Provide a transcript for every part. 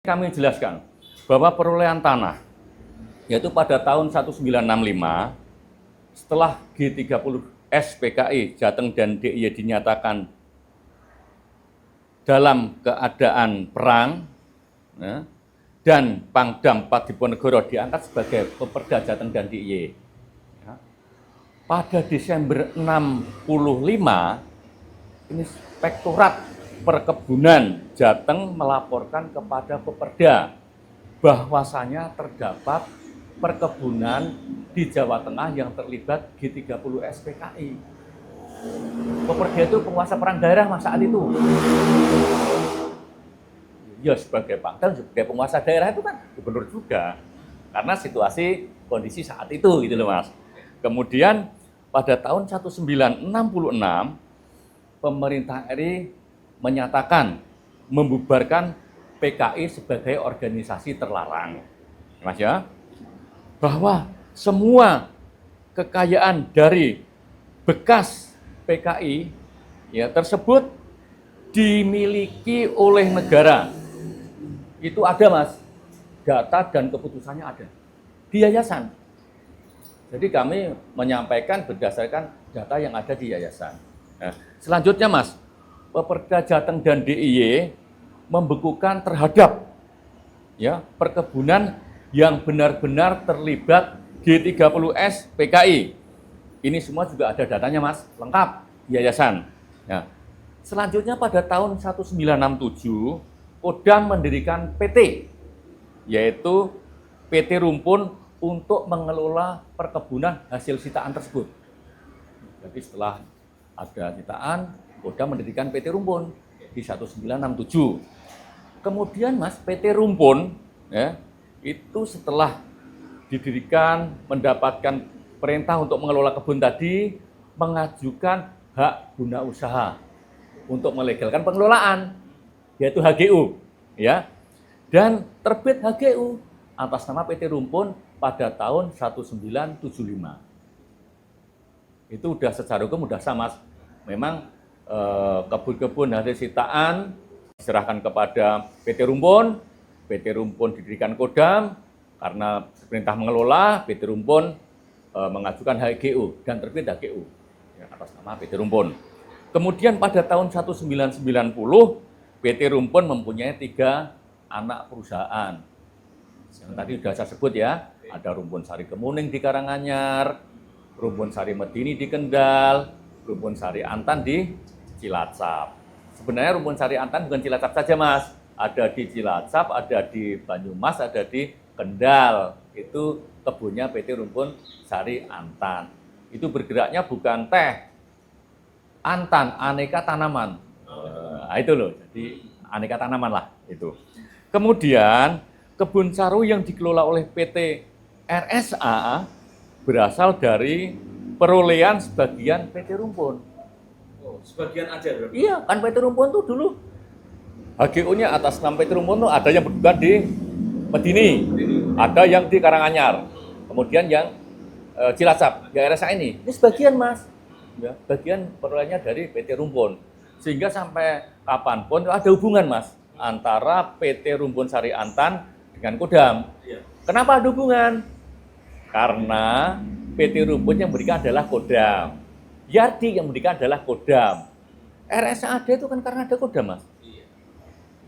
Kami jelaskan bahwa perolehan tanah, yaitu pada tahun 1965, setelah G30S PKI Jateng dan DIY dinyatakan dalam keadaan perang, ya, dan Pangdam IV Diponegoro diangkat sebagai Peperda Jateng dan DIY. Ya. Pada Desember 65, ini Inspektorat Perkebunan Jateng melaporkan kepada Peperda bahwasanya terdapat perkebunan di Jawa Tengah yang terlibat G30S PKI. Peperda itu penguasa perang daerah saat itu. Ya sebagai Pangdam, sebagai penguasa daerah itu kan gubernur juga. Karena situasi kondisi saat itu gitu loh Mas. Kemudian pada tahun 1966 pemerintah RI menyatakan membubarkan PKI sebagai organisasi terlarang. Mas ya, bahwa semua kekayaan dari bekas PKI ya tersebut dimiliki oleh negara. Itu ada Mas, data dan keputusannya ada di yayasan. Jadi kami menyampaikan berdasarkan data yang ada di yayasan. Nah, selanjutnya Mas, Peperda Jateng dan DIY membekukan terhadap ya perkebunan yang benar-benar terlibat G30S PKI. Ini semua juga ada datanya Mas, lengkap di yayasan. Ya. Selanjutnya pada tahun 1967, Kodam mendirikan PT, yaitu PT Rumpun untuk mengelola perkebunan hasil sitaan tersebut. Jadi setelah ada sitaan, Kodam mendirikan PT Rumpun di 1967. Kemudian Mas, PT Rumpun ya, itu setelah didirikan mendapatkan perintah untuk mengelola kebun tadi, mengajukan hak guna usaha untuk melegalkan pengelolaan, yaitu HGU ya. Dan terbit HGU atas nama PT Rumpun pada tahun 1975. Itu udah secara hukum udah sah Mas. Memang kebun-kebun hasil sitaan diserahkan kepada PT Rumpun. PT Rumpun didirikan Kodam karena perintah mengelola. PT Rumpun mengajukan HGU dan terbit HGU ya, atas nama PT Rumpun. Kemudian pada tahun 1990 PT Rumpun mempunyai 3 anak perusahaan. Yang tadi sudah saya sebut ya, ada Rumpun Sari Kemuning di Karanganyar, Rumpun Sari Medini di Kendal, Rumpun Sari Antan di Cilacap. Sebenarnya Rumpun Sari Antan bukan Cilacap saja Mas, ada di Cilacap, ada di Banyumas, ada di Kendal. Itu kebunnya PT Rumpun Sari Antan. Itu bergeraknya bukan teh, Antan, aneka tanaman. Nah, itu loh, jadi aneka tanaman lah itu. Kemudian kebun saru yang dikelola oleh PT RSA berasal dari perolehan sebagian PT Rumpun. Oh, sebagian aja bro? Iya, kan PT Rumpun tuh dulu HGU-nya atas nama PT Rumpun tuh ada yang bergerak di Medini, ada yang di Karanganyar, kemudian yang Cilacap, yang RSA ini sebagian Mas, ya, bagian perolehannya dari PT Rumpun. Sehingga sampai kapanpun ada hubungan Mas antara PT Rumpun Sari Antan dengan Kodam. Iya. Kenapa ada hubungan? Karena PT Rumpun yang memberikan adalah Kodam. Yardi yang memberikan adalah Kodam. RSA ada itu kan karena ada Kodam Mas. Iya.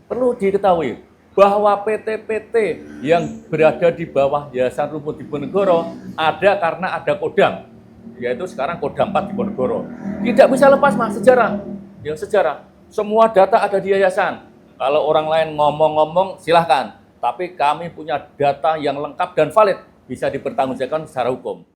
Perlu diketahui bahwa PT-PT yang berada di bawah Yayasan Rumpun Diponegoro ada karena ada Kodam, yaitu sekarang Kodam IV Diponegoro. Tidak bisa lepas Mas, sejarah. Ya sejarah. Semua data ada di yayasan. Kalau orang lain ngomong-ngomong silahkan. Tapi kami punya data yang lengkap dan valid, bisa dipertanggungjawabkan secara hukum.